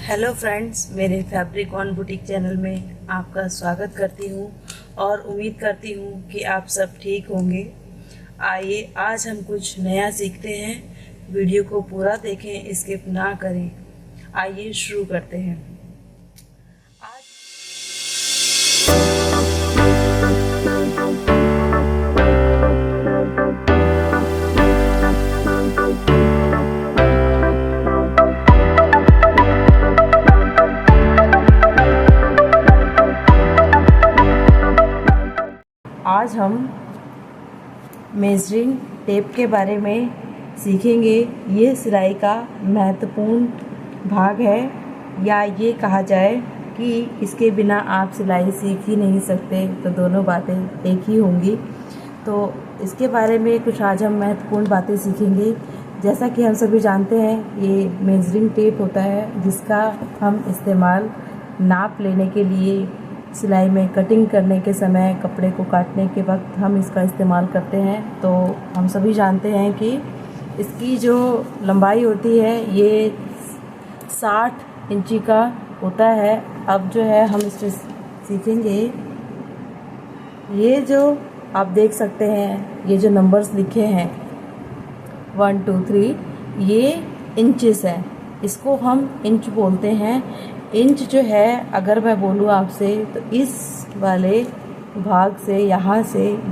Hello friends, मेरे fabric on boutique channel में आपका स्वागत करती हूँ और उम्मीद करती हूँ कि आप सब ठीक होंगे। आइए आज हम कुछ नया सीखते हैं। वीडियो को पूरा देखें, स्किप ना करें। आइए शुरू करते हैं। आज हम मेजरिंग टेप के बारे में सीखेंगे। ये सिलाई का महत्वपूर्ण भाग है, या ये कहा जाए कि इसके बिना आप सिलाई सीख ही नहीं सकते। तो दोनों बातें एक ही होंगी। तो इसके बारे में कुछ आज हम महत्वपूर्ण बातें सीखेंगे। जैसा कि हम सभी जानते हैं, ये मेजरिंग टेप होता है जिसका हम इस्तेमाल नाप लेने के लिए, सिलाई में कटिंग करने के समय, कपड़े को काटने के वक्त हम इसका इस्तेमाल करते हैं। तो हम सभी जानते हैं कि इसकी जो लंबाई होती है ये 60 इंची का होता है। अब जो है हम इससे सीखेंगे। ये जो आप देख सकते हैं, ये जो नंबर्स लिखे हैं 1 2 3, ये इंचेस है। इसको हम इंच बोलते हैं। इंच जो है, अगर मैं बोलूँ आपसे, तो इस वाले भाग से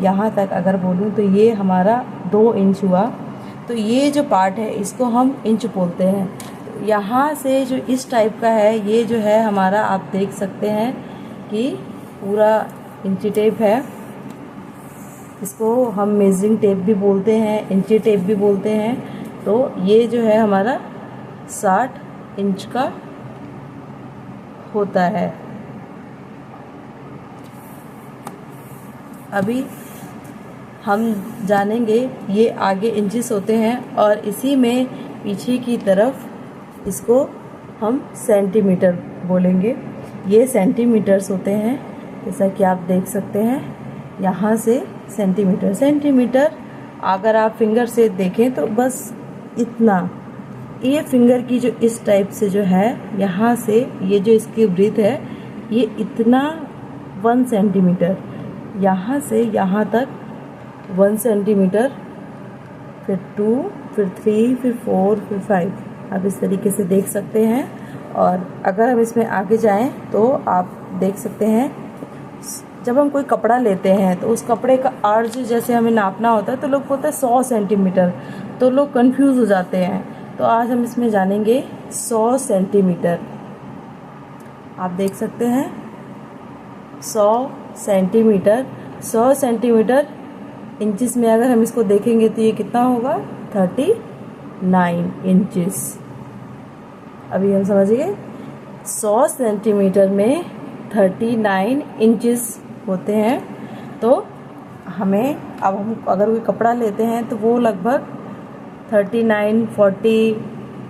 यहाँ तक अगर बोलूँ तो ये हमारा 2 इंच हुआ। तो ये जो पार्ट है इसको हम इंच बोलते हैं। तो यहाँ से जो इस टाइप का है, ये जो है हमारा, आप देख सकते हैं कि पूरा इंची टेप है। इसको हम मेजरिंग टेप भी बोलते हैं, इंची टेप भी बोलते हैं। तो ये जो है हमारा 60 इंच का होता है। अभी हम जानेंगे ये आगे इंचेस होते हैं और इसी में पीछे की तरफ इसको हम सेंटीमीटर बोलेंगे। ये सेंटीमीटर्स होते हैं, जैसा कि आप देख सकते हैं। यहाँ से सेंटीमीटर अगर आप फिंगर से देखें तो बस इतना, ये फिंगर की जो इस टाइप से जो है, यहाँ से ये जो इसकी ब्रीथ है, ये इतना 1 सेंटीमीटर, यहाँ से यहाँ तक 1 सेंटीमीटर, फिर 2, फिर 3, फिर 4, फिर 5। आप इस तरीके से देख सकते हैं। और अगर हम इसमें आगे जाएं तो आप देख सकते हैं, जब हम कोई कपड़ा लेते हैं तो उस कपड़े का अर्ज जैसे हमें नापना होता है तो लोग बोलते हैं 100 सेंटीमीटर, तो लोग कंफ्यूज हो जाते हैं। तो आज हम इसमें जानेंगे 100 सेंटीमीटर। आप देख सकते हैं 100 सेंटीमीटर। 100 सेंटीमीटर इंचेस में अगर हम इसको देखेंगे तो ये कितना होगा? 39 इंचेस। अभी हम समझ गए 100 सेंटीमीटर में 39 इंचेस होते हैं। तो हमें, अब हम अगर कोई कपड़ा लेते हैं तो वो लगभग 39, 40,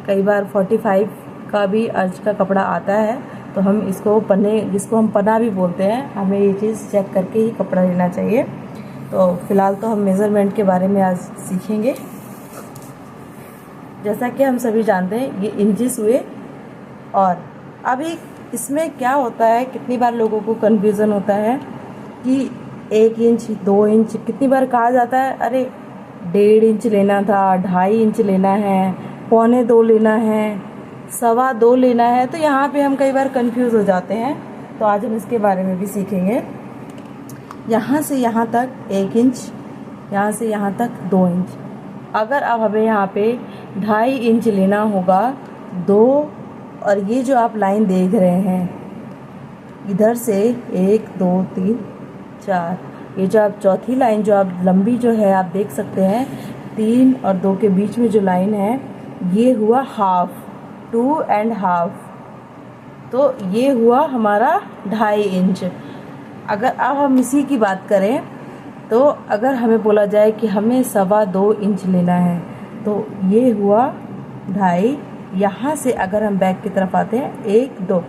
कई बार 45 का भी अर्ज का कपड़ा आता है। तो हम इसको पन्ने, जिसको हम पन्ना भी बोलते हैं, हमें ये चीज़ चेक करके ही कपड़ा लेना चाहिए। तो फिलहाल तो हम मेज़रमेंट के बारे में आज सीखेंगे। जैसा कि हम सभी जानते हैं ये इंचेस हुए। और अभी इसमें क्या होता है, कितनी बार लोगों को कन्फ्यूज़न होता है कि 1 इंच, 2 इंच, कितनी बार कहा जाता है अरे 1.5 इंच लेना था, 2.5 इंच लेना है, 1.25 लेना है, 2.25 लेना है। तो यहाँ पे हम कई बार कंफ्यूज हो जाते हैं। तो आज हम इसके बारे में भी सीखेंगे। यहाँ से यहाँ तक 1 इंच, यहाँ से यहाँ तक 2 इंच। अगर अब हमें यहाँ पे 2.5 इंच लेना होगा, 2, और ये जो आप लाइन देख रहे हैं इधर से 1 2 3 4, ये जो आप चौथी लाइन जो आप लंबी जो है आप देख सकते हैं, 3 और 2 के बीच में जो लाइन है, ये हुआ हाफ, 2.5। तो ये हुआ हमारा 2.5 इंच। अगर अब हम इसी की बात करें तो अगर हमें बोला जाए कि हमें 2.25 इंच लेना है, तो ये हुआ 2.5। यहाँ से अगर हम बैक की तरफ आते हैं 1 2,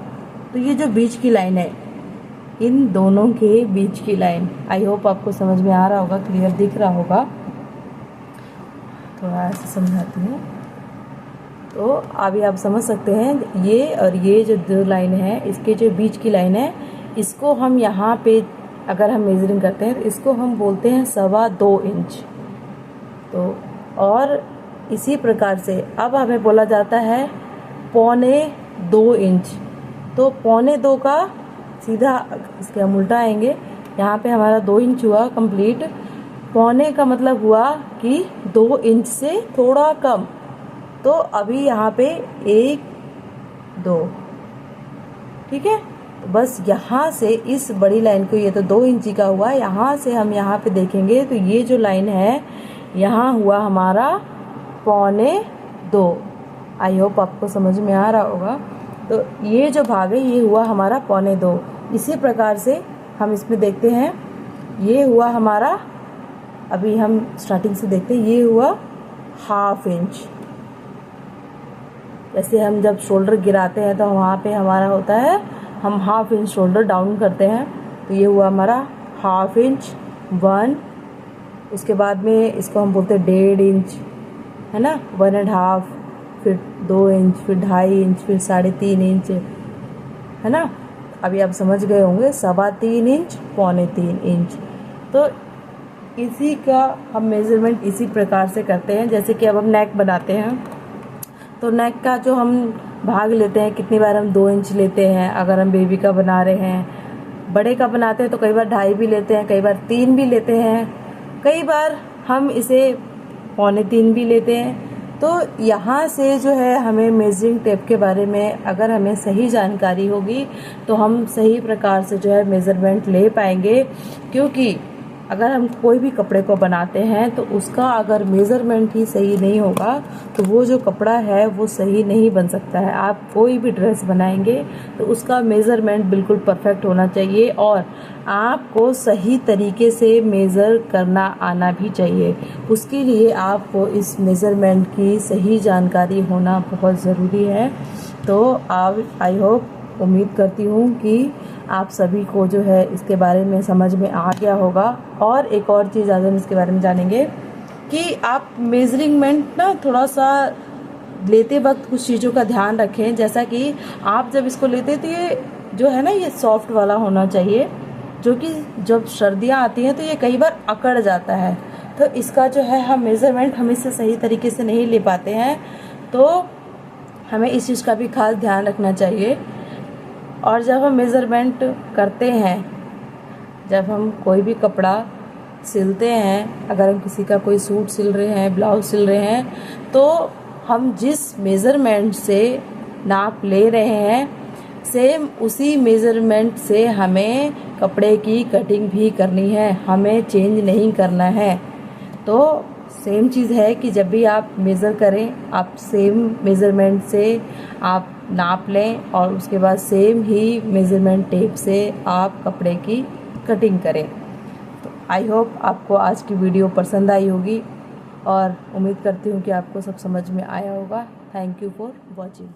तो ये जो बीच की लाइन है, इन दोनों के बीच की लाइन, आई होप आपको समझ में आ रहा होगा, क्लियर दिख रहा होगा। थोड़ा ऐसे समझाती हूँ। तो अभी आप समझ सकते हैं ये और ये जो दो लाइन है, इसके जो बीच की लाइन है, इसको हम यहाँ पे अगर हम मेजरिंग करते हैं तो इसको हम बोलते हैं 2.25 इंच। तो और इसी प्रकार से अब हमें बोला जाता है 1.25 इंच। तो 1.25 का सीधा इसके हम उल्टा आएंगे, यहाँ पे हमारा 2 इंच हुआ कंप्लीट। 1.25 का मतलब हुआ कि 2 इंच से थोड़ा कम। तो अभी यहाँ पे 1 2, ठीक है। तो बस यहाँ से इस बड़ी लाइन को, ये तो 2 इंची का हुआ, यहाँ से हम यहाँ पे देखेंगे तो ये जो लाइन है यहाँ हुआ हमारा 1.25। आई होप आपको समझ में आ रहा होगा। तो ये जो भाग है ये हुआ हमारा 1.25। इसी प्रकार से हम इसमें देखते हैं, ये हुआ हमारा, अभी हम स्टार्टिंग से देखते हैं, ये हुआ 1/2 इंच। जैसे हम जब शोल्डर गिराते हैं तो वहाँ पे हमारा होता है, हम 1/2 इंच शोल्डर डाउन करते हैं। तो ये हुआ हमारा 1/2 इंच, 1। उसके बाद में इसको हम बोलते हैं 1.5 इंच, है ना, 1.5, फिर 2 इंच, फिर 2.5 इंच, फिर 3.5 इंच, है ना। अभी आप समझ गए होंगे 3.25 इंच, 3.25 इंच। तो इसी का हम मेज़रमेंट इसी प्रकार से करते हैं। जैसे कि अब हम नेक बनाते हैं तो नेक का जो हम भाग लेते हैं, कितनी बार हम 2 इंच लेते हैं अगर हम बेबी का बना रहे हैं। बड़े का बनाते हैं तो कई बार 2.5 भी लेते हैं, कई बार 3 भी लेते हैं, कई बार हम इसे 3.25 भी लेते हैं। तो यहाँ से जो है हमें मेजरिंग टेप के बारे में अगर हमें सही जानकारी होगी तो हम सही प्रकार से जो है मेज़रमेंट ले पाएंगे। क्योंकि अगर हम कोई भी कपड़े को बनाते हैं तो उसका अगर मेज़रमेंट ही सही नहीं होगा तो वो जो कपड़ा है वो सही नहीं बन सकता है। आप कोई भी ड्रेस बनाएंगे तो उसका मेज़रमेंट बिल्कुल परफेक्ट होना चाहिए और आपको सही तरीके से मेज़र करना आना भी चाहिए। उसके लिए आपको इस मेज़रमेंट की सही जानकारी होना बहुत ज़रूरी है। तो आप, आई होप, उम्मीद करती हूँ कि आप सभी को जो है इसके बारे में समझ में आ गया होगा। और एक और चीज़ आज हम इसके बारे में जानेंगे कि आप मेजरिंगमेंट ना थोड़ा सा लेते वक्त कुछ चीज़ों का ध्यान रखें। जैसा कि आप जब इसको लेते तो ये जो है ना, ये सॉफ्ट वाला होना चाहिए, जो कि जब सर्दियाँ आती हैं तो ये कई बार अकड़ जाता है। तो इसका जो है हम मेज़रमेंट हम इससे सही तरीके से नहीं ले पाते हैं, तो हमें इस चीज़ का भी खास ध्यान रखना चाहिए। और जब हम मेज़रमेंट करते हैं, जब हम कोई भी कपड़ा सिलते हैं, अगर हम किसी का कोई सूट सिल रहे हैं, ब्लाउज सिल रहे हैं, तो हम जिस मेज़रमेंट से नाप ले रहे हैं सेम उसी मेज़रमेंट से हमें कपड़े की कटिंग भी करनी है, हमें चेंज नहीं करना है। तो सेम चीज़ है कि जब भी आप मेज़र करें, आप सेम मेज़रमेंट से आप नाप लें और उसके बाद सेम ही मेज़रमेंट टेप से आप कपड़े की कटिंग करें। तो आई होप आपको आज की वीडियो पसंद आई होगी और उम्मीद करती हूँ कि आपको सब समझ में आया होगा। Thank you for watching.